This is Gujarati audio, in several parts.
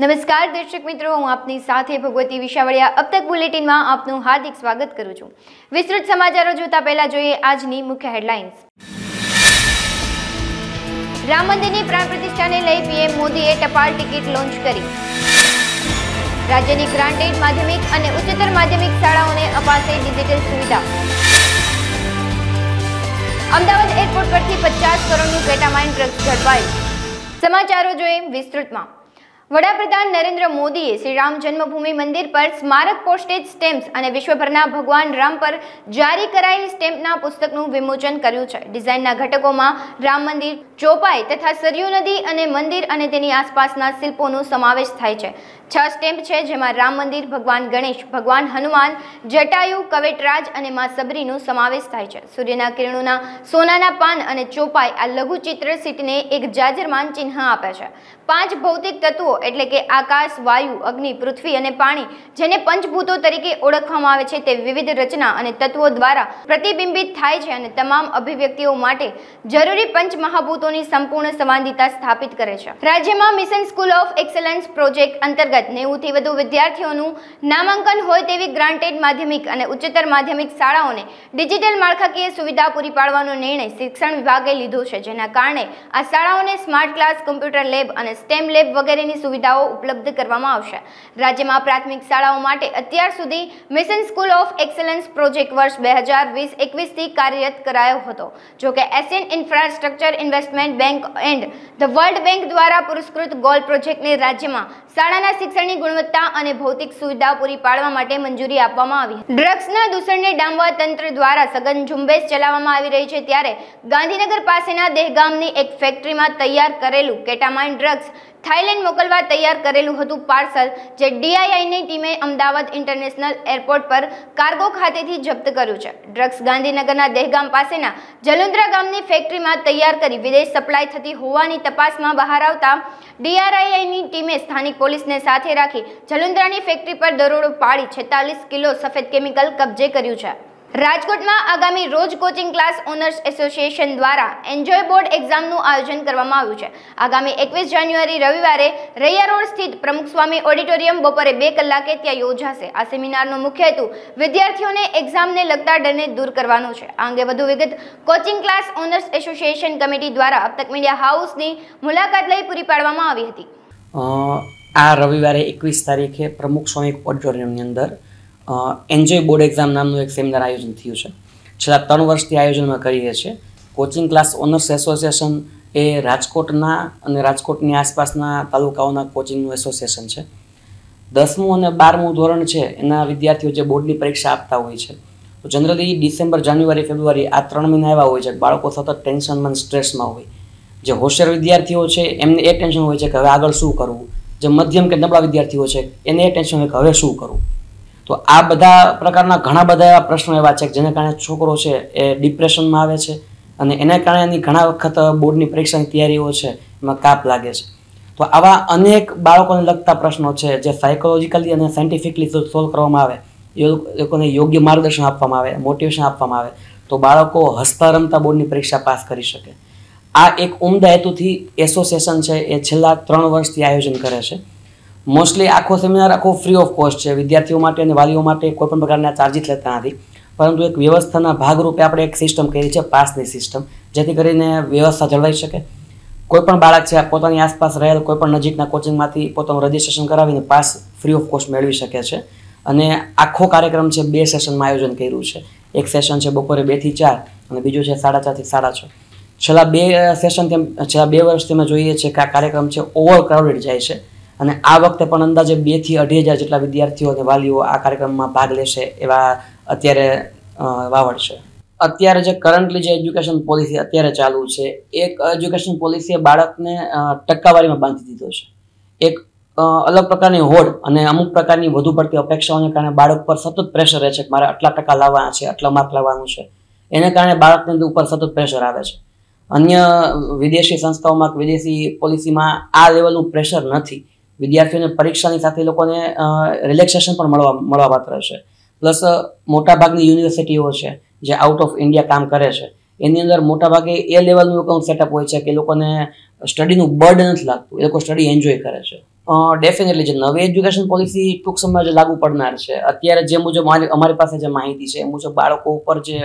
नमस्कार दर्शक मित्रों, हूँ आपनी साथे भगवती विशावड़िया। अब तक बुलेटिन में आपનું हार्दिक स्वागत करूँ छूं। विस्तृत समाचारों जोता पहला जोईए आजनी मुख्य हेडलाइन्स। राम मंदिर प्राण प्रतिष्ठा ने लई पीएम मोदीए टपाल टिकિટ लॉन्च करी। राज्यनी ग्रांटेड माध्यमिक और उच्चतर माध्यमिक शाळाओने अपाशे डिजिटल सुविधा। अमदावाद एरपोर्ट परथी 50 करोड़નું કેટામાઇન ડ્રગ્સ ઝડપાયું। समाचारों जोईए विस्तृत में। वडाप्रधान नरेन्द्र मोदीए श्री राम जन्मभूमि मंदिर पर स्मारक पोस्टेज स्टेम्प्स और विश्वभरना भगवान राम पर जारी करायेल स्टेम्पना पुस्तकનું विमोचन कर्યું છે। डिजाइनना घटकोमां राम मंदिर, चौपाई तथा सरयू नदी और मंदिर और तेनी आसपासना शिल्पोનો समावेश थाय छे। 6 स्टेम्प है जेमां राम मंदिर, भगवान गणेश, भगवान हनुमान, जटायु, कवेटराज और मां सबरीનો समावेश थाय छे। सूर्यना किरणोना सोनाना पान और चौपाई आ लघुचित्र सीटने एक जाजरमान चिन्ह आपे छे। 5 भौतिक तत्वों एटले के आकाश, वायु, अग्नि, पृथ्वी और पाणी जेने पंचभूतों तरीके ओळखवामां आवे छे ते विविध रचना और तत्वों द्वारा प्रतिबिंबित थाय छे અને તમામ અભિવ્યક્તિઓ માટે જરૂરી પંચમહાભૂતોની સંપૂર્ણ સંવાદિતા સ્થાપિત કરે છે। રાજ્યમાં mission school of excellence project અંતર્ગત 90 થી વધુ વિદ્યાર્થીઓનું નામાંકન હોય તેવી ગ્રાન્ટેડ માધ્યમિક અને ઉચ્ચતર માધ્યમિક શાળાઓને ડિજિટલ માળખાકીય સુવિધા પૂરી પાડવાનો નિર્ણય શિક્ષણ વિભાગે લીધો છે, જેના કારણે આ શાળાઓને સ્માર્ટ ક્લાસ, કમ્પ્યુટર લેબ અને સ્ટેમ લેબ વગેરેની સુવિધાઓ ઉપલબ્ધ કરવામાં આવશે। રાજ્યમાં પ્રાથમિક શાળાઓ માટે અત્યાર સુધી mission school of excellence project વર્ષ 2020-21 થી કાર્યરત કરાયો હતો। જો કે Asian infrastructure investment bank and the world bank દ્વારા પુરસ્કૃત ગોલ પ્રોજેક્ટને રાજ્યમાં શાળાના શિક્ષણની ગુણવત્તા અને ભૌતિક સુવિધા પૂરી પાડવા માટે મંજૂરી આપવામાં આવી। ડ્રગ્સના દૂષણને ડામવા તંત્ર દ્વારા સઘન ઝુંબેશ ચલાવવામાં આવી રહી છે, ત્યારે ગાંધીનગર પાસેના દહેગામની એક ફેક્ટરીમાં તૈયાર કરેલું કેટામાઇન ડ્રગ્સ थाईलैंड मोकलवा तैयार करेलू हतुं पार्सल जे DIIની टीमे अमदावाद इंटरनेशनल एरपोर्ट पर कार्गो खातेथी जप्त कर्युं छे। ड्रग्स गांधीनगरना दहेगाम पासेना जलुंद्रा गामनी फेक्टरीमां तैयार करी विदेश सप्लाय थती होवानी तपासमां बहार आवता DIIની टीमे स्थानिक पोलीसने साथे राखी जलुंद्रानी फेक्टरी पर दरोडो पाड़ी 46 किलो सफेद केमिकल कब्जे कर्युं छे। राजकोटમાં आगामी रोज कोचिंग क्लास ओनर्स एसोसिएशन द्वारा एन्जॉय बोर्ड एक्जामનું आयोजन કરવામાં આવ્યું છે। आगामी 21 जान्युआरी रविवारे रैया रोड स्थित प्रमुख स्वामी ऑडिटोरियम बपोरे 2 कलाके ત્યાં યોજાશે। આ સેમિનારનો મુખ્ય હેતુ વિદ્યાર્થીઓને એક્ઝામને લગતા ડરને દૂર કરવાનો છે। આ અંગે વધુ વિગત coaching class owners association committee દ્વારા अब तक मीडिया हाउसની મુલાકાત લઈ પૂરી પાડવામાં આવી હતી। આ રવિવારે 21 તારીખે પ્રમુખ સ્વામી ઓડિટોરિયમની અંદર એન્જોય બોર્ડ એક્ઝામ નામનું એક સેમિનાર આયોજન થયું છે। છેલ્લા 3 વર્ષથી આયોજનમાં કરીએ છીએ। કોચિંગ ક્લાસ ઓનર્સ એસોસિએશન એ રાજકોટના અને રાજકોટની આસપાસના તાલુકાઓના કોચિંગનું એસોસિએશન છે। 10મું અને 12મું ધોરણ છે એના વિદ્યાર્થીઓ જે બોર્ડની પરીક્ષા આપતા હોય છે, તો જનરલી ડિસેમ્બર, જાન્યુઆરી, ફેબ્રુઆરી આ 3 મહિના એવા હોય છે કે બાળકો સતત ટેન્શનમાં, સ્ટ્રેસમાં હોય। જે હોશિયાર વિદ્યાર્થીઓ છે એમને એ ટેન્શન હોય છે કે હવે આગળ શું કરવું। જે મધ્યમ કે નબળા વિદ્યાર્થીઓ છે એને એ ટેન્શન હોય કે હવે શું કરવું। તો આ બધા પ્રકારના ઘણા બધા એવા પ્રશ્નો એવા છે જેના કારણે છોકરો છે એ ડિપ્રેશનમાં આવે છે અને એના કારણે એની ઘણા વખત બોર્ડની પરીક્ષાની તૈયારીઓ છે એમાં કાપ લાગે છે। તો આવા અનેક બાળકોને લગતા પ્રશ્નો છે જે સાયકોલોજીકલી અને સાયન્ટિફિકલી સોલ્વ કરવામાં આવે, એ લોકોને યોગ્ય માર્ગદર્શન આપવામાં આવે, મોટિવેશન આપવામાં આવે તો બાળકો હસતા રમતા બોર્ડની પરીક્ષા પાસ કરી શકે। આ એક ઉમદા હેતુથી એસોસિએશન છે એ છેલ્લા 3 વર્ષથી આયોજન કરે છે। મોસ્ટલી આખો સેમિનાર આખો ફ્રી ઓફ કોસ્ટ છે। વિદ્યાર્થીઓ માટે અને વાલીઓ માટે કોઈ પણ પ્રકારના ચાર્જિસ લેતા નથી, પરંતુ એક વ્યવસ્થાના ભાગરૂપે આપણે એક સિસ્ટમ કરી છે, પાસની સિસ્ટમ, જેથી કરીને વ્યવસ્થા જળવાઈ શકે। કોઈ પણ બાળક છે પોતાની આસપાસ રહેલ કોઈ પણ નજીકના કોચિંગમાંથી પોતાનું રજિસ્ટ્રેશન કરાવીને પાસ ફ્રી ઓફ કોસ્ટ મેળવી શકે છે। અને આખો કાર્યક્રમ છે 2 સેશનમાં આયોજન કર્યું છે। એક સેશન છે બપોરે 2 થી 4 અને બીજું છે 4:30 થી 6:30। છેલ્લા 2 સેશન છેલ્લા 2 વર્ષથી અમે જોઈએ છીએ કે આ કાર્યક્રમ છે ઓવર ક્રાઉડેડ જાય છે અને આ વખતે પણ અંદાજે 2 થી 2.5 હજાર જેટલા વિદ્યાર્થીઓ અને વાલીઓ આ કાર્યક્રમમાં ભાગ લેશે એવા અત્યારે વાવડ છે। અત્યારે જે કરન્ટલી જે એજ્યુકેશન પોલિસી અત્યારે ચાલુ છે, એક એજ્યુકેશન પોલિસીએ બાળકને ટકાવારીમાં બાંધી દીધો છે। એક અલગ પ્રકારની હોડ અને અમુક પ્રકારની વધુ પડતી અપેક્ષાઓને કારણે બાળક પર સતત પ્રેશર રહે છે કે મારે આટલા ટકા લાવવાના છે, આટલા માર્ક લાવવાનું છે। એને કારણે બાળકની ઉપર સતત પ્રેશર આવે છે। અન્ય વિદેશી સંસ્થાઓમાં, વિદેશી પોલિસીમાં આ લેવલનું પ્રેશર નથી। વિદ્યાર્થીઓને પરીક્ષાની સાથે લોકોને રિલેક્સેશન પણ મળવા પાત્ર છે। પ્લસ મોટાભાગની યુનિવર્સિટીઓ છે જે આઉટ ઓફ ઇન્ડિયા કામ કરે છે એની અંદર મોટાભાગે એ લેવલનું સેટઅપ હોય છે કે લોકોને સ્ટડીનું બર્ડન નથી લાગતું, એ લોકો સ્ટડી એન્જોય કરે છે। ડેફિનેટલી જે નવી એજ્યુકેશન પોલિસી ટૂંક સમયમાં જે લાગુ પડનાર છે, અત્યારે જે મુજબ અમારી પાસે જે માહિતી છે એ મુજબ બાળકો ઉપર જે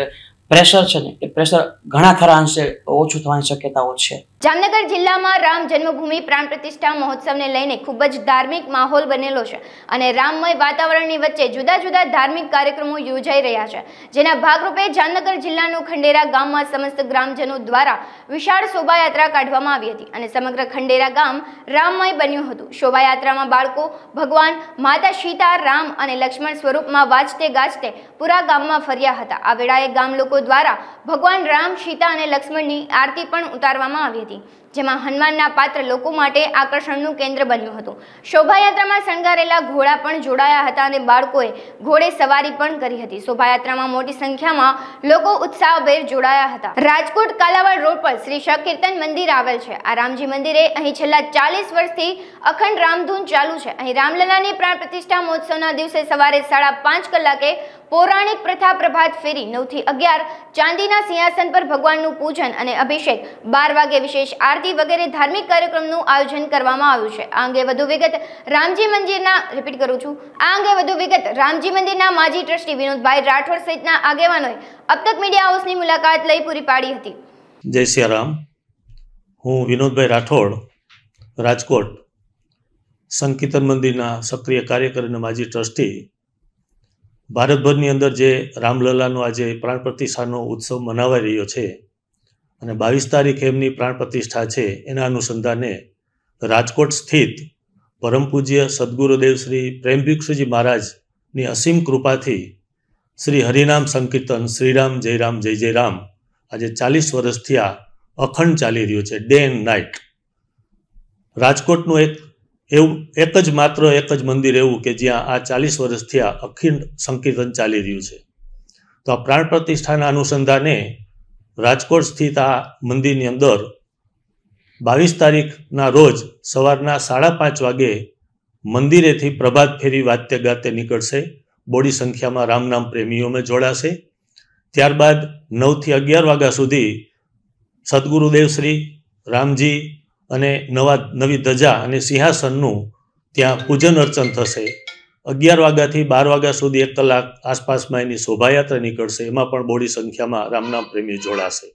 પ્રેશર છે ને એ પ્રેશર ઘણા ખરા અંશે ઓછું થવાની શક્યતાઓ છે. જામનગર જિલ્લામાં રામ જન્મભૂમિ પ્રાણ પ્રતિષ્ઠા મહોત્સવને લઈને ખૂબ જ ધાર્મિક માહોલ બનેલો છે અને રામમય વાતાવરણની વચ્ચે જુદા જુદા ધાર્મિક કાર્યક્રમો યોજાઈ રહ્યા છે, જેના ભાગરૂપે જામનગર જિલ્લાનું ખંડેરા ગામમાં સમસ્ત ગ્રામજનો દ્વારા વિશાળ શોભાયાત્રા કાઢવામાં આવી હતી અને સમગ્ર ખંડેરા ગામ રામમય બન્યું હતું. શોભાયાત્રામાં બાળકો ભગવાન માતા સીતા, રામ અને લક્ષ્મણ સ્વરૂપમાં વાજતે ગાજતે પૂરા ગામમાં ફર્યા હતા. આ વેળાએ ગામ લોકો દ્વારા ભગવાન રામ, સીતા અને લક્ષ્મણની આરતી પણ ઉતારવામાં આવી હતી, જેમાં હનુમાનના પાત્ર લોકો માટે આકર્ષણનું કેન્દ્ર બન્યું હતું. શોભાયાત્રામાં શણગારેલા ઘોડા પણ જોડાયા હતા અને બાળકોએ ઘોડે સવારી પણ કરી હતી. શોભાયાત્રામાં મોટી સંખ્યામાં લોકો ઉત્સાહભેર જોડાયા હતા. રાજકોટ કાલાવાડ રોડ પર શ્રી શકીર્તન મંદિર આવેલ છે. આ રામજી મંદિરે અહીં છેલ્લા 40 વર્ષથી અખંડ રામધૂન ચાલુ છે. અહીં રામલલાની પ્રાણ પ્રતિષ્ઠા મહોત્સવના દિવસે સવારે 5:30 કલાકે પૌરાણિક પ્રથા પ્રભાત ફેરી, 9 થી 11 ચાંદીના સિંહાસન પર ભગવાનનું પૂજન અને અભિષેક, 12 વાગે વિશેષ આરતી વગેરે ધાર્મિક કાર્યક્રમનું આયોજન કરવામાં આવ્યું છે. આ અંગે વધુ વિગત રામજી મંદિરના માજી ટ્રસ્ટી વિનોદભાઈ રાઠોડ સહિતના આગેવાનોએ અબતક મીડિયા હાઉસની મુલાકાત લઈ પૂરી પાડી હતી. જય શ્રી રામ. હું વિનોદભાઈ રાઠોડ, રાજકોટ સંકીર્તન મંદિરના સક્રિય કાર્યકર અને માજી ટ્રસ્ટી. ભારતભરની અંદર જે રામલલાનો આજે પ્રાણ પ્રતિષ્ઠાનો ઉત્સવ મનાવાઈ રહ્યો છે અને 22 તારીખે એમની પ્રાણ પ્રતિષ્ઠા છે, એના અનુસંધાને રાજકોટ સ્થિત પરમ પૂજ્ય સદગુરુદેવ શ્રી પ્રેમભિક્ષુજી મહારાજની અસીમ કૃપાથી શ્રી હરિનામ સંકીર્તન શ્રીરામ જય રામ જય જય રામ આજે 40 વર્ષથી આ અખંડ ચાલી રહ્યું છે, ડે એન્ડ નાઇટ. રાજકોટનું એક જ મંદિર એવું કે જ્યાં આ 40 વર્ષથી આ અખંડ સંકીર્તન ચાલી રહ્યું છે. તો આ પ્રાણ પ્રતિષ્ઠાના અનુસંધાને રાજકોટ સ્થિત આ મંદિરની અંદર 22 તારીખના રોજ સવારના 5:30 વાગે મંદિરેથી પ્રભાત ફેરી વાજતે ગાતે નીકળશે. બોડી સંખ્યામાં રામનામ પ્રેમીઓમાં જોડાશે. ત્યારબાદ 9 થી 11 વાગ્યા સુધી સદગુરુદેવ શ્રી રામજી અને નવી ધજા અને સિંહાસનનું ત્યાં પૂજન અર્ચન થશે. 11 વાગ્યાથી 12 વાગ્યા સુધી 1 કલાક આસપાસમાં એની શોભાયાત્રા નીકળશે. એમાં પણ બોડી સંખ્યામાં રામનામ પ્રેમી જોડાશે.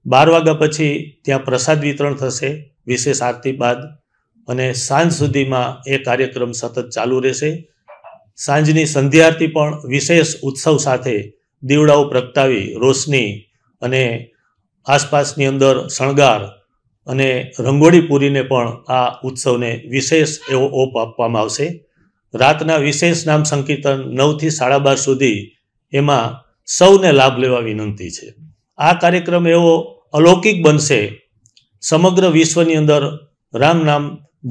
12 વાગ્યા પછી ત્યાં પ્રસાદ વિતરણ થશે વિશેષ આરતી બાદ, અને સાંજ સુધીમાં એ કાર્યક્રમ સતત ચાલુ રહેશે. સાંજની સંધ્યા આરતી પણ વિશેષ ઉત્સવ સાથે દીવડાઓ પ્રગટાવી રોશની અને આસપાસની અંદર શણગાર અને રંગોળી પૂરીને પણ આ ઉત્સવને વિશેષ એવો ઓપ આપવામાં આવશે. રાતના વિશેષ નામ સંકીર્તન 9 થી 12:30 સુધી, એમાં સૌને લાભ લેવા વિનંતી છે. આ કાર્યક્રમ એવો અલૌકિક બનશે. સમગ્ર વિશ્વની અંદર રામ નામ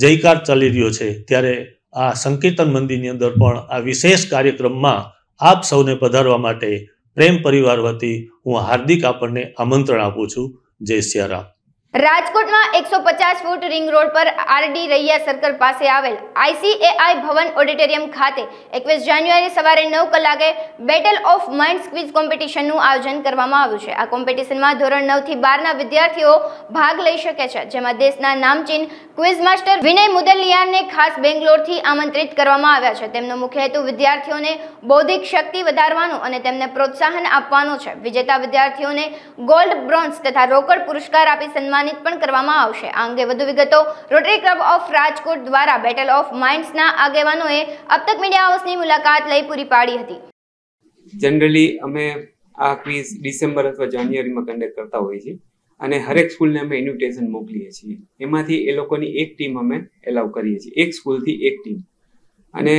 જયકાર ચાલી રહ્યો છે, ત્યારે આ સંકીર્તન મંદિરની અંદર પણ આ વિશેષ કાર્યક્રમમાં આપ સૌને પધારવા માટે પ્રેમ પરિવાર વતી હું હાર્દિક આપણને આમંત્રણ આપું છું. જય શ્રી રામ. રાજકોટમાં 150 ફૂટ રિંગ રોડ પર આરડી રૈયા સર્કલ પાસે આવેલ ICAI ભવન ઓડિટોરિયમ ખાતે 21 જાન્યુઆરી સવારે 9 કલાકે બેટલ ઓફ માઇન્ડ્સ ક્વિઝ કોમ્પિટિશનનું આયોજન કરવામાં આવ્યું છે. આ કોમ્પિટિશનમાં ધોરણ 9 થી 12ના વિદ્યાર્થીઓ ભાગ લઈ શકે છે, જેમાં દેશના નામચીન ક્વિઝ માસ્ટર વિનય મુદલિયારને ખાસ બેંગ્લોરથી આમંત્રિત કરવામાં આવ્યા છે. તેમનો મુખ્ય હેતુ વિદ્યાર્થીઓને બૌદ્ધિક શક્તિ વધારવાનો અને તેમને પ્રોત્સાહન આપવાનો છે. વિજેતા વિદ્યાર્થીઓને ગોલ્ડ, બ્રોન્ઝ તથા રોકડ પુરસ્કાર આપી સન્માનિત પણ કરવામાં આવશે. આ અંગે વધુ વિગતો રોટરી ક્લબ ઓફ રાજકોટ દ્વારા બેટલ ઓફ માઇન્ડ્સના આગેવાનોએ અબતક મીડિયા હાઉસની મુલાકાત લઈ પૂરી પાડી હતી. જનરલી અમે આ ક્વિઝ ડિસેમ્બર અથવા જાન્યુઆરીમાં કન્ડક્ટ કરતા હોઈએ છીએ અને હરેક સ્કૂલને અમે ઇન્વિટેશન મોકલીએ છીએ. એમાંથી એ લોકોની એક ટીમ અમે એલાઉ કરીએ છીએ, એક સ્કૂલથી એક ટીમ. અને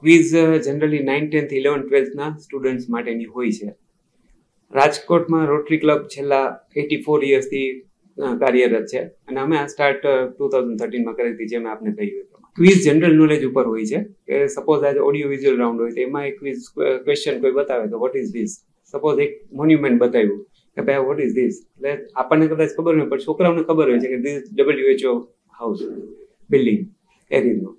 ક્વિઝ જનરલી 9, 10, 11, 12ના સ્ટુડન્ટ્સ માટેની હોય છે. રાજકોટમાં રોટરી ક્લબ છેલ્લા 84 યર્સથી કાર્યરત છે અને અમે આ સ્ટાર્ટ 2013માં કરી હતી. જેમ આપને કહ્યું, ક્વિઝ જનરલ નોલેજ ઉપર હોય છે કે સપોઝ આજે ઓડિયો વિઝ્યુઅલ રાઉન્ડ હોય તો એમાં એક ક્વિઝ ક્વેશ્ચન કોઈ બતાવે તો વોટ ઇઝ ધીસ. સપોઝ એક મોન્યુમેન્ટ બતાવ્યું કે ભાઈ વોટ ઇઝ ધીસ, એટલે આપણને કદાચ ખબર હોય પણ છોકરાઓને ખબર હોય છે કે ધીસ WHO હાઉસ બિલ્ડિંગ એ રીતનું.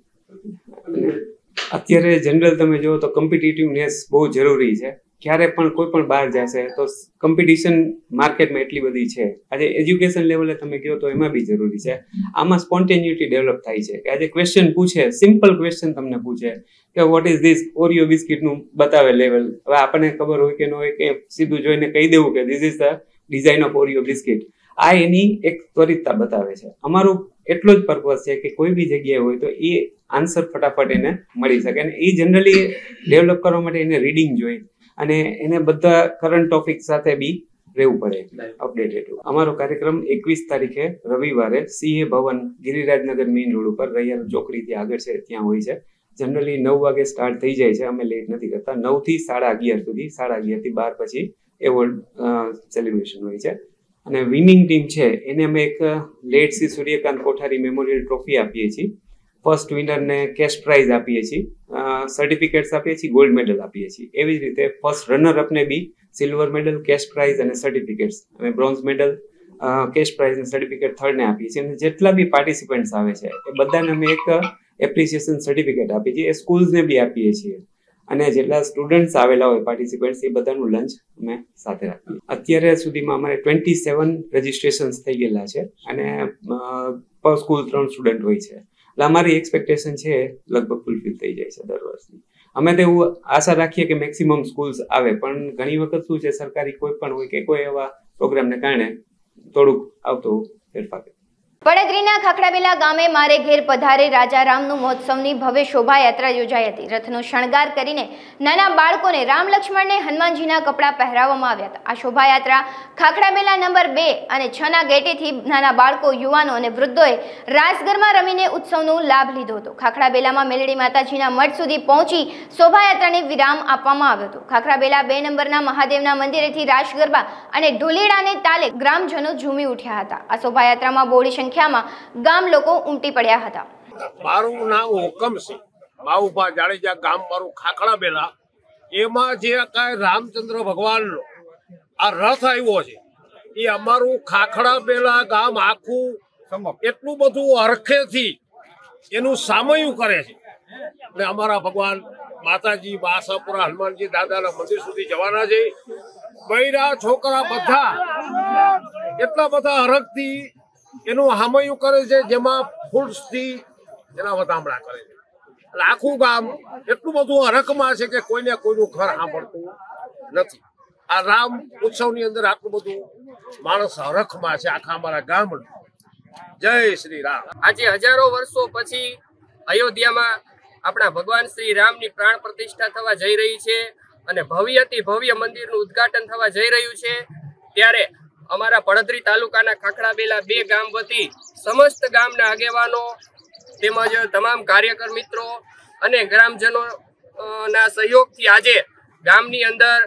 અત્યારે જનરલ તમે જુઓ તો કોમ્પિટિટિવનેસ બહુ જરૂરી છે ક્યારે પણ કોઈ પણ બહાર જશે તો કોમ્પિટિશન માર્કેટમાં એટલી બધી છે. આજે એજ્યુકેશન લેવલે તમે કહો તો એમાં બી જરૂરી છે. આમાં સ્પોન્ટેનિટી ડેવલપ થાય છે કે આજે ક્વેશ્ચન પૂછે, સિમ્પલ ક્વેશ્ચન તમને પૂછે કે વોટ ઇઝ ધીસ, ઓરિયો બિસ્કિટનું બતાવે લેવલ. હવે આપણને ખબર હોય કે ન હોય કે સીધું જોઈને કહી દેવું કે this is the design of Oreo biscuit. આ એની એક ત્વરિતતા બતાવે છે. અમારું એટલો જ પર્પઝ છે કે કોઈ બી જગ્યાએ હોય તો એ આન્સર ફટાફટ એને મળી શકે. અને એ જનરલી ડેવલપ કરવા માટે એને રીડિંગ જોઈ અને એને બધા કરંટ ટોપિક સાથે બી રહેવું પડે અપડેટેડ. અમારો કાર્યક્રમ 21 તારીખે રવિવારે CA ભવન, ગિરિરાજનગર મેઇન રોડ ઉપર રૈયાર ચોકડીથી આગળ છે ત્યાં હોય છે. જનરલી 9 વાગે સ્ટાર્ટ થઈ જાય છે. અમે લેટ નથી કરતા. 9 થી 11:30 સુધી, 11:30 થી 12 પછી એવોર્ડ સેલિબ્રેશન હોય છે. અને વિનિંગ ટીમ છે એને અમે એક લેટ શ્રી સૂર્યકાંત કોઠારી મેમોરિયલ ટ્રોફી આપીએ છીએ. ફર્સ્ટ વિનરને કેશ પ્રાઇઝ આપીએ છીએ, સર્ટિફિકેટ્સ આપીએ છીએ, ગોલ્ડ મેડલ આપીએ છીએ. એવી જ રીતે ફર્સ્ટ રનર અપને બી સિલ્વર મેડલ, કેશ પ્રાઇઝ અને સર્ટિફિકેટ્સ, અને બ્રોન્ઝ મેડલ, કેશ પ્રાઇઝ અને સર્ટિફિકેટ થર્ડને આપીએ છીએ. અને જેટલા બી પાર્ટિસિપન્ટ્સ આવે છે એ બધાને અમે એક એપ્રિસિએશન સર્ટિફિકેટ આપીએ છીએ. એ સ્કૂલ્સને બી આપીએ છીએ. અને જેટલા સ્ટુડન્ટ્સ આવેલા હોય પાર્ટિસિપન્ટ્સ, એ બધાનું લંચ અમે સાથે રાખીએ. અત્યારે સુધીમાં અમારે 27 રજીસ્ટ્રેશન્સ થઈ ગયેલા છે અને પર સ્કૂલ 3 સ્ટુડન્ટ હોય છે. એટલે અમારી એક્સપેક્ટેશન છે લગભગ ફૂલફિલ થઈ જાય છે દર વર્ષની. અમે તો એવું આશા રાખીએ કે મેક્સિમમ સ્કૂલ્સ આવે, પણ ઘણી વખત શું છે સરકારી કોઈ પણ હોય કે કોઈ એવા પ્રોગ્રામને કારણે થોડુંક આવતો ફેરફાર. પડદરીના ખાખડાબેલા ગામે મારે ઘેર પધારે રાજા રામનું મહોત્સવની ભવ્ય શોભાયાત્રા યોજાઈ હતી. રથનો શણગાર કરીને નાના બાળકોને રામ લક્ષ્મણને હનુમાનજીના કપડાં પહેરાવવામાં આવ્યા હતા. આ શોભાયાત્રા ખાખડાબેલા નંબર 2 અને 6 ના ગેટેથી નાના બાળકો, યુવાનો અને વૃદ્ધોએ રાસગરમાં રમીને ઉત્સવનો લાભ લીધો હતો. ખાખડાબેલામાં મેલડી માતાજીના મઠ સુધી પહોંચી શોભાયાત્રાને વિરામ આપવામાં આવ્યો હતો. ખાખડાબેલા 2 નંબરના મહાદેવના મંદિરેથી રાસ ગરબા અને ઢોલેડાને તાલે ગ્રામજનો ઝૂમી ઉઠ્યા હતા. આ શોભાયાત્રામાં બહોળી સંખ્યામાં ગામ લોકો ઉમટી પડ્યા હતા. મારું નામ હુકમસિંહ બાઉભા જાડેજા, ગામ મારું ખાખડાબેલા. એમાં જે કાંઈ રામચંદ્ર ભગવાનનો આ રથ આવ્યો છે એ અમારું ખાખડાબેલા ગામ આખું એટલું બધું હરખેથી એનું સામયું કરે છે. અને અમારા ભગવાન માતાજી, બાસાપુરા હનુમાનજી દાદાના મંદિર સુધી જવાના છે. બૈરા છોકરા બધા એટલા બધા હરખથી એનું હામયું કરે છે, જેમાં ફૂલ્સથી એના વધામણા કરે છે. એટલે આખું ગામ એટલું બધું હરખમાં છે કે કોઈને કોઈનું ઘર સાંભળતું નથી. આ રામ ઉત્સવની અંદર આટલું બધું માણસ હરખમાં છે આખા અમારા ગામનું. જય શ્રી રામ. આજે હજારો વર્ષો પછી અયોધ્યામાં આપણા ભગવાન શ્રી રામની પ્રાણ પ્રતિષ્ઠા થવા જઈ રહી છે અને ભવ્યથી ભવ્ય મંદિરનું ઉદ્ઘાટન થવા જઈ રહ્યું છે. ત્યારે અમારા પડદરી તાલુકાના ખાખડાબેલા 2 ગામ વતી સમસ્ત ગામના આગેવાનો તેમજ તમામ કાર્યકર મિત્રો અને ગ્રામજનો ના સહયોગથી આજે ગામની અંદર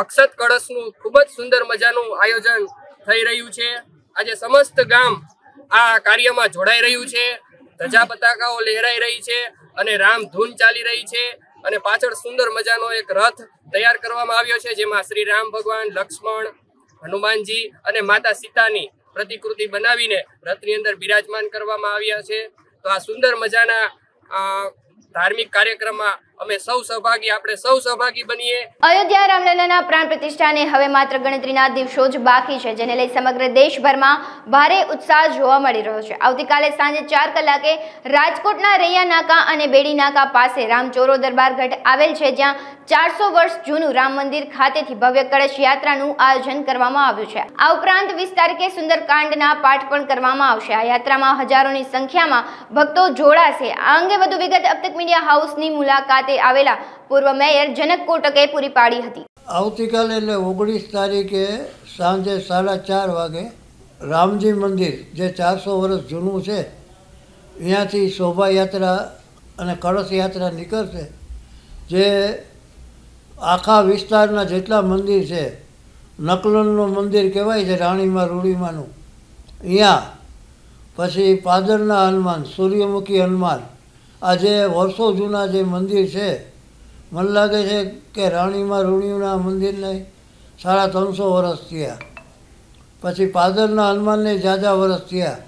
અક્ષત કળશનું ખૂબ જ સુંદર મજાનું આયોજન થઈ રહ્યું છે. આજે સમસ્ત ગામ આ કાર્યમાં જોડાઈ રહ્યું છે. ધજા પતાકાઓ લહેરાઈ રહી છે અને રામ ધૂન ચાલી રહી છે. અને પાછળ સુંદર મજાનો એક રથ તૈયાર કરવામાં આવ્યો છે, જેમાં શ્રી રામ ભગવાન, લક્ષ્મણ, હનુમાનજી અને માતા સીતાની પ્રતિકૃતિ બનાવીને રથની અંદર બિરાજમાન કરવામાં આવ્યા છે. તો આ સુંદર મજાના ધાર્મિક કાર્યક્રમમાં અમે સૌ સહભાગી બનીએ. અયોધ્યા રામલલ્લાના પ્રાણ પ્રતિષ્ઠાને હવે માત્ર ગણતરીના દિવસો જ બાકી છે, જેને લઈ સમગ્ર દેશભરમાં ભારે ઉત્સાહ જોવા મળી રહ્યો છે. આવતીકાલે સાંજે 4 કલાકે રાજકોટના રૈયા નાકા અને બેડી નાકા પાસે રામચોરો દરબાર ગઢ આવેલ છે, જ્યાં 400 વર્ષ જૂનું રામ મંદિર ખાતેથી ભવ્ય કળશ યાત્રાનું આયોજન કરવામાં આવ્યું છે. આ ઉપરાંત 20 તારીખે સુંદરકાંડના પાઠ પણ કરવામાં આવશે. આ યાત્રામાં હજારોની સંખ્યામાં ભક્તો જોડાશે. આ અંગે વધુ વિગત અબતક મીડિયા હાઉસની મુલાકાતે આવેલા પૂર્વ મેયર જનક કોટકે પૂરી પાડી હતી. આવતીકાલે એટલે 19 તારીખે સાંજે 4:30 વાગે રામજી મંદિર જે 400 વર્ષ જૂનું છે અહીંયાથી શોભાયાત્રા અને કળશ યાત્રા નીકળશે. જે આખા વિસ્તારના જેટલા મંદિર છે, નકલનનું મંદિર કહેવાય છે રાણીમાં રૂડીમાંનું, અહીંયા પછી પાદરના હનુમાન, સૂર્યમુખી હનુમાન, આ જે વર્ષો જૂના જે મંદિર છે, મને લાગે છે કે રાણીમાં રૂણીના મંદિરને 350 વર્ષ થયા. પછી પાદરના હનુમાનને ઝાઝા વર્ષ થયા.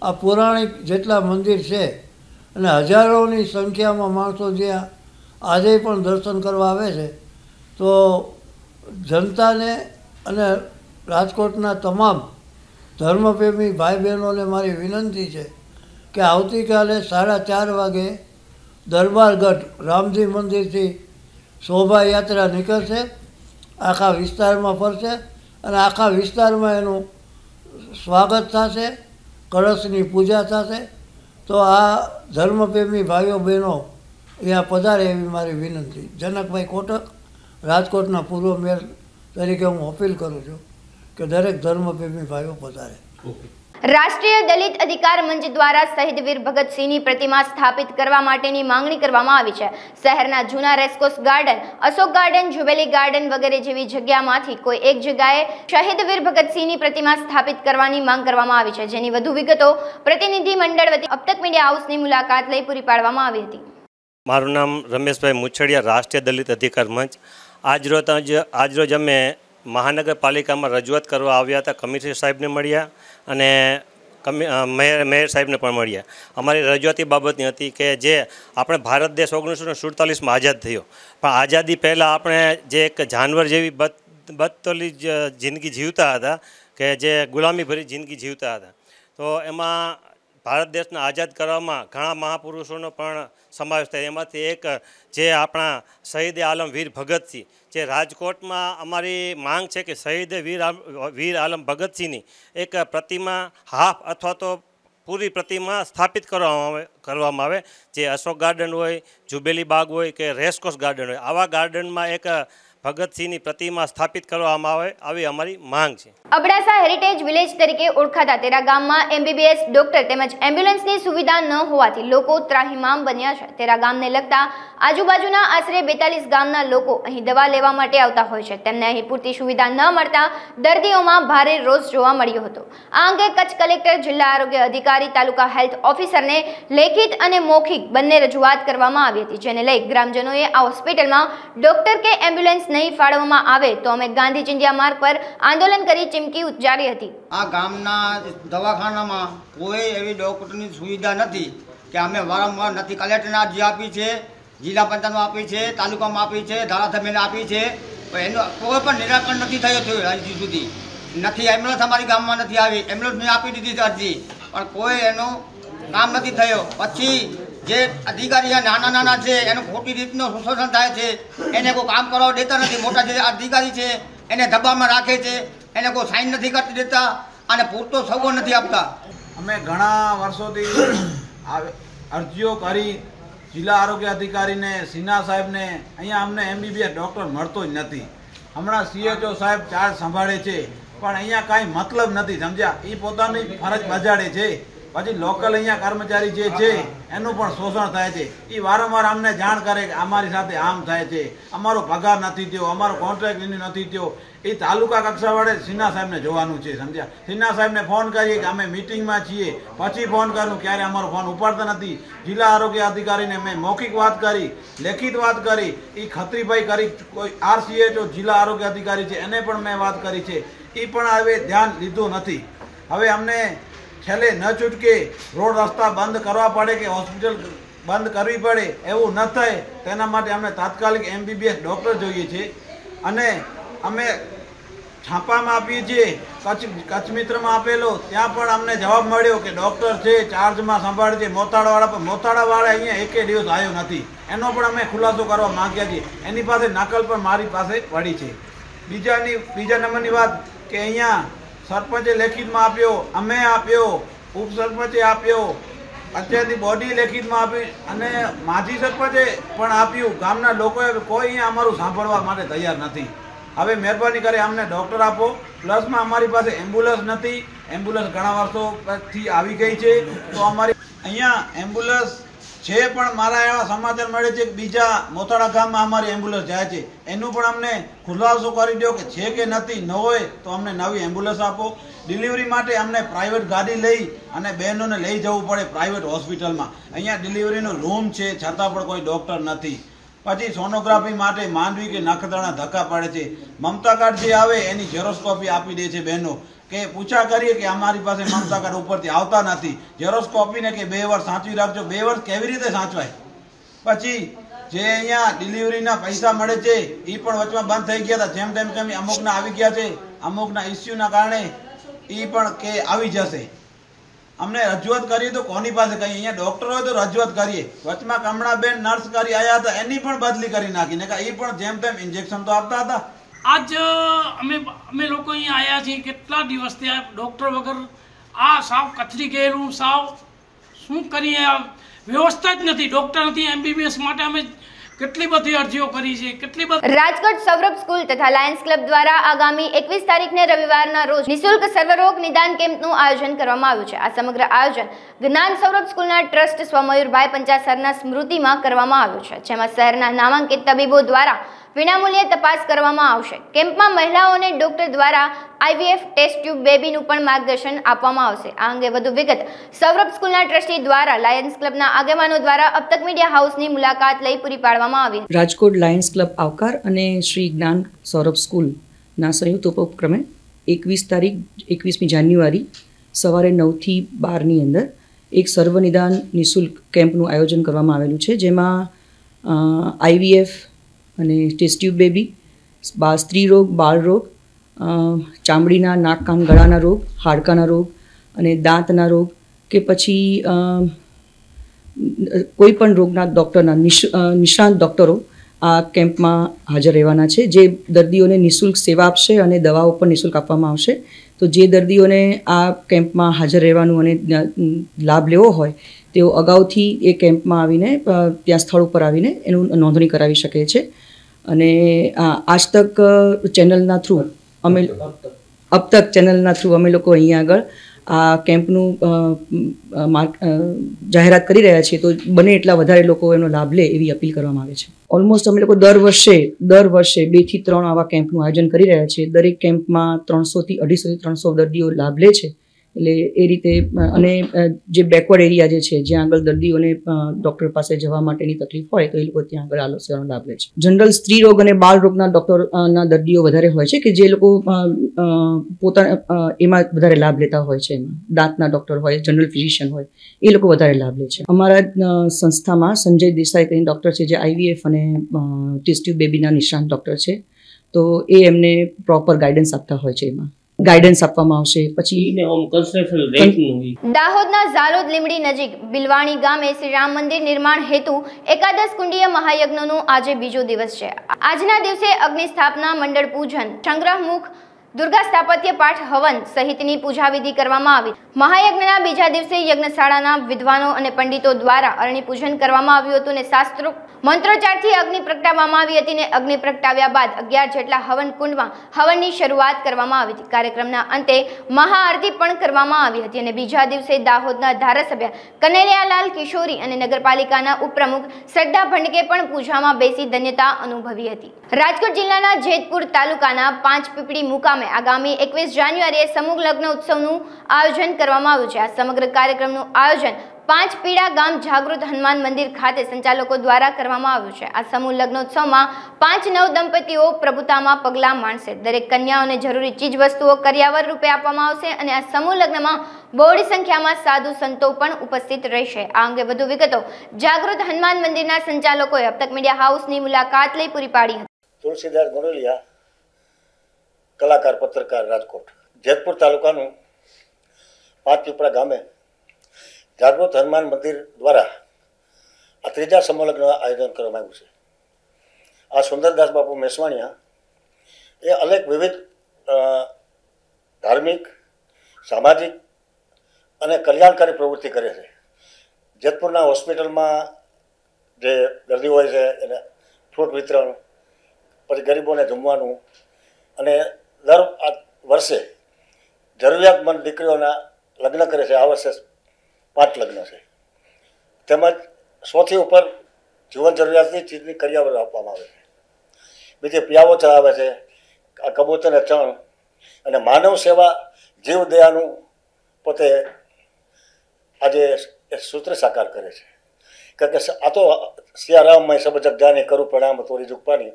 આ પૌરાણિક જેટલા મંદિર છે અને હજારોની સંખ્યામાં માણસો જ્યાં આજે પણ દર્શન કરવા આવે છે. તો જનતાને અને રાજકોટના તમામ ધર્મપ્રેમી ભાઈ બહેનોને મારી વિનંતી છે કે આવતીકાલે 4:30 વાગે દરબારગઢ રામજી મંદિરથી શોભાયાત્રા નીકળશે, આખા વિસ્તારમાં ફરશે અને આખા વિસ્તારમાં એનું સ્વાગત થશે, કળશની પૂજા થશે. તો આ ધર્મપ્રેમી ભાઈઓ બહેનો અહીંયા પધારે એવી મારી વિનંતી. જનકભાઈ કોટક, રાજકોટના પૂર્વ મેયર તરીકે હું અપીલ કરું છું કે દરેક ધર્મપ્રેમી ભાઈઓ પધારે. રાષ્ટ્રીય દલિત અધિકાર મંચ દ્વારા શહીદ વીર ભગતસિંહની પ્રતિમા સ્થાપિત કરવા માટેની માંગણી કરવામાં આવી છે. શહેરના જૂના racecourse garden, Ashok garden, jubilee garden વગેરે જેવી જગ્યામાંથી કોઈ એક જગ્યાએ શહીદ વીર ભગતસિંહની પ્રતિમા સ્થાપિત કરવાની માંગ કરવામાં આવી છે, જેની વધુ વિગતો પ્રતિનિધિ મંડળ વતી અબતક મીડિયા હાઉસની મુલાકાત લઈ પૂરી પાડવામાં આવી હતી. મારું નામ રમેશભાઈ મુછડિયા, રાષ્ટ્રીય દલિત અધિકાર મંચ. આજરોજ અમે મહાનગરપાલિકામાં રજૂઆત કરવા આવ્યા હતા. કમિશનર સાહેબને મળ્યા અને મેયર સાહેબને પણ મળ્યા. અમારી રજૂઆત એ બાબતની હતી કે જે આપણે ભારત દેશ 1947માં આઝાદ થયો, પણ આઝાદી પહેલાં આપણે જે એક જાનવર જેવી બદતોલી જિંદગી જીવતા હતા, કે જે ગુલામીભરી જિંદગી જીવતા હતા. તો એમાં ભારત દેશને આઝાદ કરવામાં ઘણા મહાપુરુષોનો પણ સમાવેશ થાય. એમાંથી એક જે આપણા શહીદ આલમ વીર ભગતસિંહ, જે રાજકોટમાં અમારી માંગ છે કે શહીદ વીર આલમ ભગતસિંહની એક પ્રતિમા હાફ અથવા તો પૂરી પ્રતિમા સ્થાપિત કરવામાં આવે. જે અશોક ગાર્ડન હોય, જુબેલી બાગ હોય કે રેસકોર્સ ગાર્ડન હોય, આવા ગાર્ડનમાં એક ભગતસિંહની પ્રતિમા સ્થાપિત કરવામાં આવે, આવી અમારી માંગ છે. અબડાસા હેરિટેજ વિલેજ તરીકે ઓળખાતા તેરા ગામમાં MBBS ડોક્ટર તેમજ એમ્બ્યુલન્સની સુવિધા ન હોવાથી લોકો ત્રાહિમામ બન્યા છે. તેરા ગામને લગતા આજુબાજુના આશરે 42 ગામના લોકો અહીં દવા લેવા માટે આવતા હોય છે. તેમને અહીં પૂરતી સુવિધા ન મળતા દર્દીઓમાં ભારે રોષ જોવા મળ્યો હતો. આ અંગે કચ્છ કલેક્ટર, જિલ્લા આરોગ્ય અધિકારી, તાલુકા હેલ્થ ઓફિસરને લેખિત અને મૌખિક બંને રજૂઆત કરવામાં આવી હતી, જેને લઈ ગ્રામજનોએ આ હોસ્પિટલમાં ડોક્ટર કે એમ્બ્યુલન્સ નહીં ફાળવવામાં આવે તો અમે ગાંધી ચિંધ્યા માર્ગ પર આંદોલન કરી ચીમકી ઉચ્ચારી હતી. આ ગામના દવાખાનામાં કોઈ એવી ડોક્ટરની સુવિધા નથી કે અમે વારંવાર નથી. કલેક્ટરને અરજી આપી છે, જિલ્લા પંચાયતમાં આપી છે, તાલુકામાં આપી છે, ધારાસભ્યને આપી છે, એનું કોઈ પણ નિરાકરણ નથી થયું હજી સુધી. નથી એમ્બ્યુલન્સ અમારી ગામમાં નથી આવી. એમ્બ્યુલન્સને આપી દીધી છે અરજી, પણ કોઈ એનું કામ નથી થયો. પછી જે અધિકારી નાના છે એનું ખોટી રીતનું શોષણ થાય છે, એને કોઈ કામ કરવા દેતા નથી. મોટા જે અધિકારી છે એને દબાણમાં રાખે છે, એને કોઈ સાઇન નથી કરતી દેતા અને પૂરતો સગવડ નથી આપતા. અમે ઘણા વર્ષોથી અરજીઓ કરી જિલ્લા આરોગ્ય અધિકારીને, સિન્હા સાહેબને. અહીંયા અમને MBBS ડૉક્ટર મળતો જ નથી. હમણાં CHO સાહેબ ચાર્જ સંભાળે છે, પણ અહીંયા કાંઈ મતલબ નથી, સમજ્યા? એ પોતાની ફરજ બજાડે છે, પછી લોકલ અહીંયા કર્મચારી જે છે એનું પણ શોષણ થાય છે. એ વારંવાર અમને જાણ કરે કે અમારી સાથે આમ થાય છે, અમારો પગાર નથી થયો, અમારો કોન્ટ્રાક્ટ રિન્યુ નથી થયો. એ તાલુકા કક્ષાવાળે સિન્હા સાહેબને જોવાનું છે, સમજ્યા? સિન્હા સાહેબને ફોન કરીએ કે અમે મિટિંગમાં છીએ, પછી ફોન કરું, ક્યારે અમારો ફોન ઉપાડતા નથી. જિલ્લા આરોગ્ય અધિકારીને મેં મૌખિક વાત કરી, લેખિત વાત કરી, એ ખત્રીભાઈ કરી, કોઈ RCHO જિલ્લા આરોગ્ય અધિકારી છે એને પણ મેં વાત કરી છે, એ પણ હવે ધ્યાન લીધું નથી. હવે અમને છેલ્લે ન છૂટકે રોડ રસ્તા બંધ કરવા પડે કે હોસ્પિટલ બંધ કરવી પડે, એવું ન થાય તેના માટે અમને તાત્કાલિક MBBS ડૉક્ટર જોઈએ છે. અને અમે છાપામાં આપીએ છીએ, કચ્છ મિત્રમાં આપેલો, ત્યાં પણ અમને જવાબ મળ્યો કે ડૉક્ટર છે, ચાર્જમાં સંભાળે છે મોતાળાવાળા, પણ મોતાળાવાળા અહીંયા એકે દિવસ આવ્યો નથી. એનો પણ અમે ખુલાસો કરવા માંગ્યા છીએ. એની પાસે નકલ પણ મારી પાસે પડી છે. બીજા નંબરની વાત કે અહીંયા સરપંચે લેખિતમાં આપ્યો, અમે આપ્યો, ઉપસરપંચે આપ્યો, અત્યારથી બોડી લેખિતમાં આપી અને માજી સરપંચે પણ આપ્યું. ગામના લોકોએ કોઈ અહીંયા અમારું સાંભળવા માટે તૈયાર નથી. હવે મહેરબાની કરી અમને ડૉક્ટર આપો. પ્લસમાં અમારી પાસે એમ્બ્યુલન્સ નથી. એમ્બ્યુલન્સ ઘણા વર્ષોથી આવી ગઈ છે, તો અમારી અહીંયા એમ્બ્યુલન્સ છે, પણ મારા એવા સમાચાર મળે છે કે બીજા મોથાળા ગામમાં અમારી એમ્બ્યુલન્સ જાય છે. એનું પણ અમને ખુલાસો કરી દો કે છે કે નથી. ન હોય તો અમને નવી એમ્બ્યુલન્સ આપો. ડિલિવરી માટે અમને પ્રાઇવેટ ગાડી લઈ અને બહેનોને લઈ જવું પડે પ્રાઇવેટ હોસ્પિટલમાં. અહીંયા ડિલિવરીનો રૂમ છે, છતાં પણ કોઈ ડૉક્ટર નથી. પછી સોનોગ્રાફી માટે માંડવી કે નખત્રાણા ધક્કા પડે છે. મમતા કાર્ડ જે આવે એની ઝેરોક્ષ કોપી આપી દે છે બહેનો, કે પૂછા કરીએ કે અમારી પાસે મમતા કાર્ડ ઉપરથી આવતા નથી. ઝેરોક્ષ કોપીને કે 2 વર્ષ સાચવી રાખજો. 2 વર્ષ કેવી રીતે સાચવાય? પછી જે અહીંયા ડિલિવરીના પૈસા મળે છે એ પણ વચમાં બંધ થઈ ગયા હતા. જેમ તેમ અમુકના આવી ગયા છે, અમુકના ઇસ્યુના કારણે એ પણ કે આવી જશે. અમને રજૂઆત કરીએ તો કોની પાસે કહીએ? અહીંયા ડોક્ટર હોય તો રજૂઆત કરીએ. વચમાં કમળાબેન નર્સ કરી આવ્યા હતા, એની પણ બદલી કરી નાખી ને એ પણ જેમ તેમ ઇન્જેક્શન તો આપતા હતા. આજ અમે લોકો અહીંયા આવ્યા છીએ, કેટલા દિવસ થયા ડોક્ટર વગર આ સાવ કથરી ગયેલું, સાવ શું કરીએ, વ્યવસ્થા જ નથી, ડોક્ટર નથી. MBBS માટે અમે કેટલી બધી અરજીઓ કરી છે, કેટલી બધી. રાજકોટ સૌરભ સ્કૂલ તથા લાયન્સ ક્લબ દ્વારા આગામી 21 તારીખને રવિવારના રોજ નિઃશુલ્ક સર્વરોગ નિદાન કેમ્પનું આયોજન કરવામાં આવ્યું છે. આ સમગ્ર આયોજન જ્ઞાન સૌરભ સ્કૂલના ટ્રસ્ટ સ્વમયુરભાઈ પંચાસરના સ્મૃતિમાં કરવામાં આવ્યું છે, જેમાં શહેરના નામાંકિત તબીબો દ્વારા વિનામૂલ્યે તપાસ કરવામાં આવશે. કેમ્પમાં મહિલાઓને ડોક્ટર દ્વારા IVF ટેસ્ટ ટ્યુબ બેબીનું પણ માર્ગદર્શન આપવામાં આવશે. આ અંગે વધુ વિગત સૌરભ સ્કૂલના ટ્રસ્ટી દ્વારા લાયન્સ ક્લબના આગેવાનો દ્વારા અબતક મીડિયા હાઉસની મુલાકાત લઈ પૂરી પાડવામાં આવી. રાજકોટ લાયન્સ ક્લબ આવકાર અને શ્રી જ્ઞાન સૌરભ સ્કૂલના સંયુક્ત ઉપક્રમે 21મી જાન્યુઆરી સવારે 9 થી 12ની અંદર એક સર્વનિદાન નિઃશુલ્ક કેમ્પનું આયોજન કરવામાં આવેલું છે, જેમાં IVF અને ટેસ્ટ ટ્યુબ બેબી, સ્ત્રી રોગ, બાળ રોગ, ચામડીના, નાક, કાન, ગળાના રોગ, હાડકાના રોગ અને દાંતના રોગ કે પછી કોઈ પણ રોગના ડૉક્ટરના નિષ્ણાંત ડૉક્ટરો આ કેમ્પમાં હાજર રહેવાના છે, જે દર્દીઓને નિઃશુલ્ક સેવા આપશે અને દવાઓ પણ નિઃશુલ્ક આપવામાં આવશે. તો જે દર્દીઓને આ કેમ્પમાં હાજર રહેવાનું અને લાભ લેવો હોય તેઓ અગાઉથી એ કેમ્પમાં આવીને ત્યાં સ્થળ ઉપર આવીને એનું નોંધણી કરાવી શકે છે. અને આજ તક ચેનલના થ્રુ અબતક ચેનલના થ્રુ અમે લોકો અહીંયા આગળ આ કેમ્પનું જાહેરાત કરી રહ્યા છીએ, તો બને એટલા વધારે લોકો એનો લાભ લે એવી અપીલ કરવામાં આવે છે. ઓલમોસ્ટ અમે લોકો દર વર્ષે 2 થી 3 આવા કેમ્પનું આયોજન કરી રહ્યા છીએ. દરેક કેમ્પમાં 300 થી 250 થી 300 દર્દીઓ લાભ લે છે. એટલે એ રીતે, અને જે બેકવર્ડ એરિયા જે છે, જ્યાં આગળ દર્દીઓને ડૉક્ટર પાસે જવા માટેની તકલીફ હોય તો એ લોકો ત્યાં આગળ આ સેવાનો લાભ લે છે. જનરલ સ્ત્રી રોગ અને બાળ રોગના ડૉક્ટરના દર્દીઓ વધારે હોય છે, કે જે લોકો પોતાના એમાં વધારે લાભ લેતા હોય છે. એમાં દાંતના ડૉક્ટર હોય, જનરલ ફિઝિશિયન હોય, એ લોકો વધારે લાભ લે છે. અમારા સંસ્થામાં સંજય દેસાઈ કરીને ડૉક્ટર છે, જે IVF અને ટેસ્ટ ટ્યુબ બેબીના નિષ્ણાંત ડૉક્ટર છે. તો એ એમને પ્રોપર ગાઈડન્સ આપતા હોય છે. એમાં ગાઈડન્સ આપવામાં આવશે. પછી દાહોદના ઝાલોદ લીમડી નજીક બિલવાણી ગામે શ્રી રામ મંદિર નિર્માણ હેતુ એકાદશ કુંડીય મહાયજ્ઞનો આજે બીજો દિવસ છે. આજના દિવસે અગ્નિ સ્થાપના, મંડળ પૂજન, સંગ્રહમુખ, દુર્ગા સ્થાપત્ય પાઠ, હવન સહિતની પૂજા વિધિ કરવામાં આવી. મહાયજ્ઞના બીજા દિવસે યજ્ઞશાળાના વિદ્વાનો અને પંડિતો દ્વારા અરણી પૂજન કરવામાં આવ્યું હતું અને શાસ્ત્રોક્ત મંત્રોચ્ચારથી અગ્નિ પ્રગટાવવામાં આવી હતી. ને અગ્નિ પ્રગટાવ્યા બાદ 11 જેટલા હવન કુંડમાં હવનની શરૂઆત કરવામાં આવી હતી. કાર્યક્રમના અંતે મહાઆરતી પણ કરવામાં આવી હતી. અને બીજા દિવસે દાહોદના ધારાસભ્ય કનૈયાલાલ કિશોરી અને નગરપાલિકાના ઉપપ્રમુખ શ્રદ્ધા ભંડકે પણ પૂજામાં બેસી ધન્યતા અનુભવી હતી. રાજકોટ જિલ્લાના જેતપુર તાલુકાના પાંચપીપળી મુકામે આગામી 21 જાન્યુઆરીએ સમૂહ લગ્ન ઉત્સવનું આયોજન કરવામાં આવ્યું છે. આ સમગ્ર કાર્યક્રમનું આયોજન પાંચપીડા ગામ જાગૃત હનુમાન મંદિર ખાતે સંચાલકો દ્વારા કરવામાં આવ્યું છે. આ સમૂહ લગ્નોત્સવમાં 5 નવ દંપતીઓ પ્રભુતામાં પગલાં માંડશે. દરેક કન્યાઓને જરૂરી ચીજ વસ્તુઓ કરિયાવર રૂપે આપવામાં આવશે અને આ સમૂહ લગ્નમાં બહોળી સંખ્યામાં સાધુ સંતો પણ ઉપસ્થિત રહેશે. આ અંગે વધુ વિગતો જાગૃત હનુમાન મંદિરના સંચાલકોએ અબતક મીડિયા હાઉસની મુલાકાત લઈ પૂરી પાડી હતી. તુલસીદાસ ગોરલિયા, કલાકાર, પત્રકાર, રાજકોટ. જેતપુર તાલુકાનું પાંચપીપળા ગામે જાગૃત હનુમાન મંદિર દ્વારા આ ત્રીજા સમૂહ લગ્નનું આયોજન કરવામાં આવ્યું છે. આ સુંદરદાસ બાપુ મેસવાણિયા એ અનેક વિવિધ ધાર્મિક, સામાજિક અને કલ્યાણકારી પ્રવૃત્તિ કરે છે. જેતપુરના હોસ્પિટલમાં જે દર્દીઓ હોય છે એને ફ્રૂટ વિતરણ, પછી ગરીબોને જમવાનું, અને દર વર્ષે જરૂરિયાતમંદ દીકરીઓના લગ્ન કરે છે. આ વર્ષે 5 લગ્ન છે. તેમજ 100થી ઉપર જીવન જરૂરિયાતની ચીજની કરિયાવર આપવામાં આવે છે. બીજી પિયાવો ચડાવે છે, આ કબૂતરને ચણ, અને માનવ સેવા, જીવ દયાનું પોતે આજે સૂત્ર સાકાર કરે છે. કારણ કે આ તો સિયારામમાં સબ જગ જાને કરું પ્રણામ તોરી ઝુકવાની,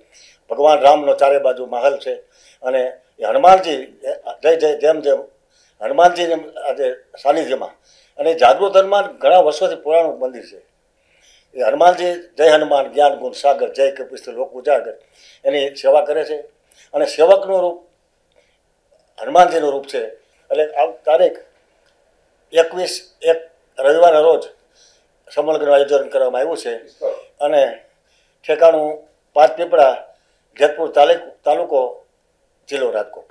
ભગવાન રામનો ચારે બાજુ મહલ છે. અને એ હનુમાનજી જેમ હનુમાનજીને આજે સાનિધ્યમાં, અને જાગૃત હનુમાન ઘણા વર્ષોથી પુરાણું મંદિર છે. એ હનુમાનજી જય હનુમાન જ્ઞાન ગુણ સાગર જય કપિસ્ત લોક ઉજાગર એની સેવા કરે છે અને સેવકનું રૂપ હનુમાનજીનું રૂપ છે. એટલે આ તારીખ 21/1 રવિવારના રોજ સમૂહલગ્નનું આયોજન કરવામાં આવ્યું છે અને ઠેકાણું 5 પીપળા, જેતપુર તાલુકો, જિલ્લો રાજકોટ.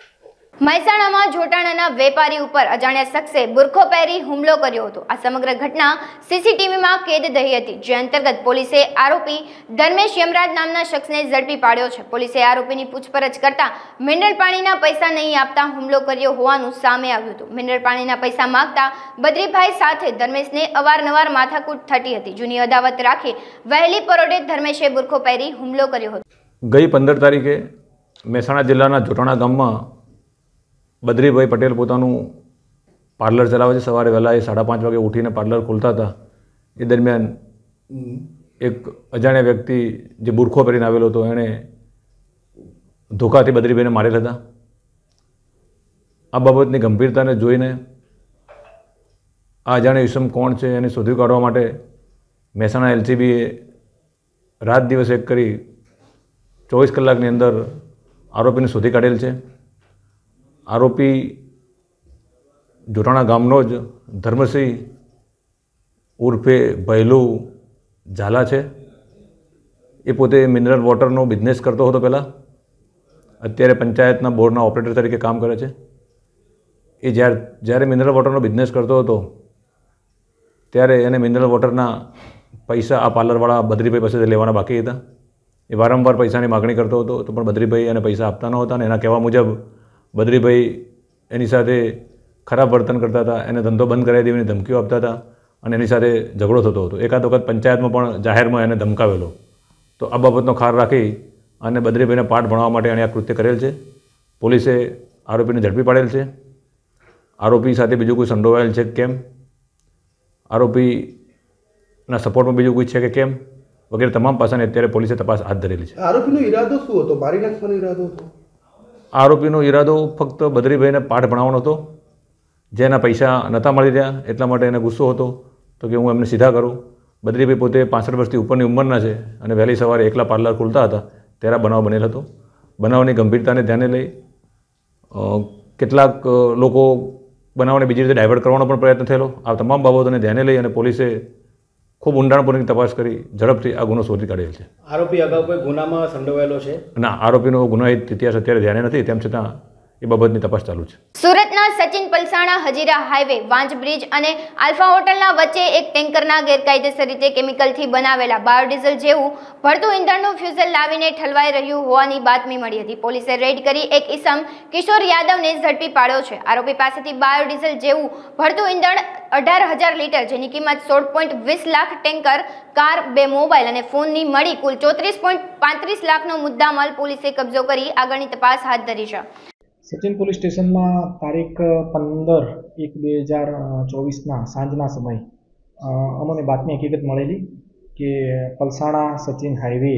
મહેસાણામાં જોટાણાના વેપારી ઉપર અજાણ્યા શખ્સે બુરખો પહેરી હુમલો કર્યો હતો. આ સમગ્ર ઘટના સીસીટીવીમાં કેદ થઈ હતી, જે અંતર્ગત પોલીસે આરોપી ધર્મેશ યમરાજ નામના શખ્સને ઝડપી પાડ્યો છે. પોલીસે આરોપીની પૂછપરછ કરતા મિનરલ પાણીના પૈસા નહીં આપતા હુમલો કર્યો હોવાનું સામે આવ્યું હતું. મિનરલ પાણીના પૈસા માંગતા બદ્રીભાઈ સાથે ધર્મેશને અવારનવાર માથાકૂટ થતી હતી. જૂની અદાવત રાખી વહેલી પરોઢે ધર્મેશે બુરખો પહેરી હુમલો કર્યો હતો. ગઈ 15 તારીખે મહેસાણા જિલ્લાના જોટાણા ગામમાં બદ્રીભાઈ પટેલ પોતાનું પાર્લર ચલાવે છે. સવારે વહેલા એ 5:30 વાગે ઉઠીને પાર્લર ખોલતા હતા. એ દરમિયાન એક અજાણ્યા વ્યક્તિ જે બુરખો પહેરીને આવેલો હતો એણે ધોકાથી બદ્રીભાઈને મારેલ હતા. આ બાબતની ગંભીરતાને જોઈને આ અજાણ્યો ઈસમ કોણ છે એને શોધી કાઢવા માટે મહેસાણા એલસીબીએ રાત દિવસ એક કરી 24 કલાકની અંદર આરોપીને શોધી કાઢેલ છે. આરોપી જોટાણા ગામનો જ ધર્મસિંહ ઉર્ફે ભૈલું ઝાલા છે. એ પોતે મિનરલ વોટરનો બિઝનેસ કરતો હતો પહેલાં. અત્યારે પંચાયતના બોર્ડના ઓપરેટર તરીકે કામ કરે છે. એ જ્યારે મિનરલ વોટરનો બિઝનેસ કરતો હતો ત્યારે એને મિનરલ વોટરના પૈસા આ પાર્લરવાળા બદ્રીભાઈ પાસેથી લેવાના બાકી હતા. એ વારંવાર પૈસાની માગણી કરતો હતો તો પણ બદ્રીભાઈ એને પૈસા આપતા ન હતા અને એના કહેવા મુજબ બદ્રીભાઈ એની સાથે ખરાબ વર્તન કરતા હતા, એને ધંધો બંધ કરાવી દેવાની ધમકીઓ આપતા હતા અને એની સાથે ઝઘડો થતો હતો. એકાદ વખત પંચાયતમાં પણ જાહેરમાં એને ધમકાવેલો. તો આ બાબતનો ખાર રાખી અને બદ્રીભાઈને પાઠ ભણવા માટે એણે આ કૃત્ય કરેલ છે. પોલીસે આરોપીને ઝડપી પાડેલ છે. આરોપી સાથે બીજું કોઈ સંડોવાયેલ છે કેમ, આરોપીના સપોર્ટમાં બીજું કોઈ છે કે કેમ વગેરે તમામ પાસાની અત્યારે પોલીસે તપાસ હાથ ધરેલી છે. આરોપીનો ઈરાદો શું હતો? મારી નાખવાનો ઈરાદો હતો? આરોપીનો ઈરાદો ફક્ત બદ્રીભાઈને પાઠ ભણાવવાનો હતો. જેના પૈસા નહોતા મળી રહ્યા એટલા માટે એને ગુસ્સો હતો તો કે હું એમને સીધા કરું. બદ્રીભાઈ પોતે 65 વર્ષથી ઉપરની ઉંમરના છે અને વહેલી સવારે એકલા પાર્લર ખોલતા હતા ત્યારે બનાવ બનેલ હતો. બનાવની ગંભીરતાને ધ્યાને લઈ કેટલાક લોકો બનાવને બીજી રીતે ડાયવર્ટ કરવાનો પણ પ્રયત્ન થયેલો. આ તમામ બાબતોને ધ્યાને લઈ અને પોલીસે ખૂબ ઊંડાણપૂર્વકની તપાસ કરી ઝડપથી આ ગુનો શોધી કાઢેલ છે. આરોપી અગાઉ કોઈ ગુનામાં સંડોવાયેલો છે? ના, આરોપીનો ગુનાહિત ઇતિહાસ અત્યારે ધ્યાને નથી. તેમ છતાં એ બાબતની તપાસ ચાલુ છે. સુરતના સચિન પલસાણા હજીરા હાઈવે વાંજ બ્રિજ અને આલ્ફા હોટલના વચ્ચે એક ટેન્કરના ગેરકાયદેસર રીતે કેમિકલથી બનાવેલા બાયોડીઝલ જેવું ભળતું ઈંધણનું ફ્યુઝલ લાવીને ઠલવાઈ રહ્યું હોવાની બાતમી મળી હતી. પોલીસે રેડ કરી એક ઈસમ કિશોર યાદવને ઝડપી પાડ્યો છે. આરોપી પાસેથી બાયોડીઝલ જેવું ભળતું ઈંધણ 18,000 લીટર જેની કિંમત 16.20 લાખ, ટેન્કર, કાર, 2 મોબાઈલ અને ફોનની મળી કુલ 34.35 લાખનો મુદ્દામાલ પોલીસે કબજો કરી આગળની તપાસ હાથ ધરી છે. સચિન પોલીસ સ્ટેશનમાં તારીખ 15/1/2024ના સાંજના સમયે અમને બાતમી હકીકત મળેલી કે પલસાણા સચિન હાઈવે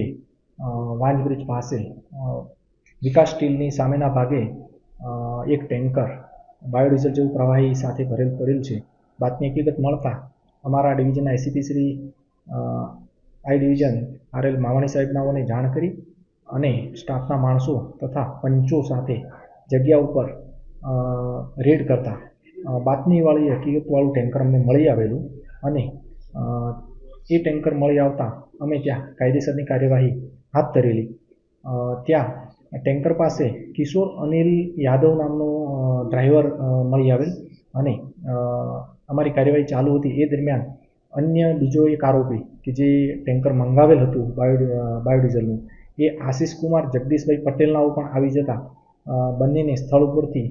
વાંજ બ્રિજ પાસે વિકાસ સ્ટીલની સામેના ભાગે એક ટેન્કર બાયોડીઝલ જેવું પ્રવાહી સાથે ભરેલ પડેલ છે. બાતમી હકીકત મળતા અમારા ડિવિઝનના ACP Shri I division R L. Mavani સાહેબનાઓને જાણ કરી અને સ્ટાફના માણસો તથા પંચો સાથે જગ્યા ઉપર રેડ કરતા બાતમીવાળી હકીકતવાળું ટેન્કર અમને મળી આવેલું અને એ ટેન્કર મળી આવતા અમે ત્યાં કાયદેસરની કાર્યવાહી હાથ ધરેલી. ત્યાં ટેન્કર પાસે કિશોર અનિલ યાદવ નામનો ડ્રાઈવર મળી આવેલ અને અમારી કાર્યવાહી ચાલુ હતી. એ દરમિયાન અન્ય બીજો એક આરોપી કે જે ટેન્કર મંગાવેલ હતું બાયોડીઝલનું એ આશિષ કુમાર જગદીશભાઈ પટેલનાઓ પણ આવી જતા બંનેને સ્થળ ઉપરથી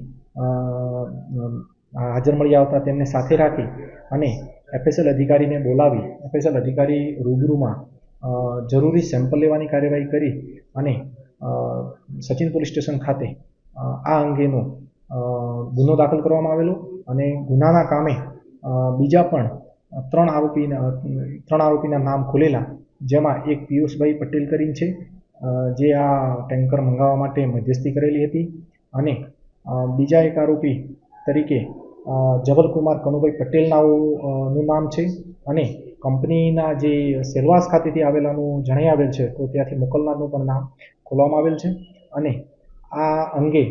હાજર મળી આવતા તેમને સાથે રાખી અને એફએસએલ અધિકારીને બોલાવી એફએસએલ અધિકારી રૂબરૂમાં જરૂરી સેમ્પલ લેવાની કાર્યવાહી કરી અને સચિન પોલીસ સ્ટેશન ખાતે આ અંગેનો ગુનો દાખલ કરવામાં આવેલો અને ગુનાના કામે બીજા પણ 3 આરોપીના નામ ખુલેલા, જેમાં એક પિયુષભાઈ પટેલ કરીને છે જે આ ટેન્કર મંગાવવા માટે મધ્યસ્થી કરેલી હતી અને બીજા એક આરોપી તરીકે જબલકુમાર કનુભાઈ પટેલનાઓનું નામ છે અને કંપનીના જે સેલવાસ ખાતેથી આવેલાનું જણાઈ આવેલ છે, તો ત્યાંથી મોકલનારનું પણ નામ ખોલવામાં આવેલ છે. અને આ અંગે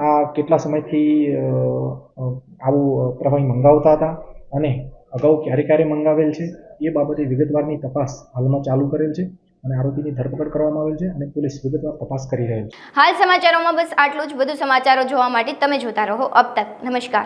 આ કેટલા સમયથી આવું પ્રવાહી મંગાવતા હતા અને અગાઉ ક્યારે મંગાવેલ છે એ બાબતે વિગતવારની તપાસ હાલમાં ચાલુ કરેલ છે અને આરોપીની ધરપકડ કરવામાં આવેલ છે અને પોલીસ વિગતવાર તપાસ કરી રહેલ છે. હાલ સમાચારોમાં બસ આટલું જ. વધુ સમાચારો જોવા માટે તમે જોતા રહો અબ તક. નમસ્કાર.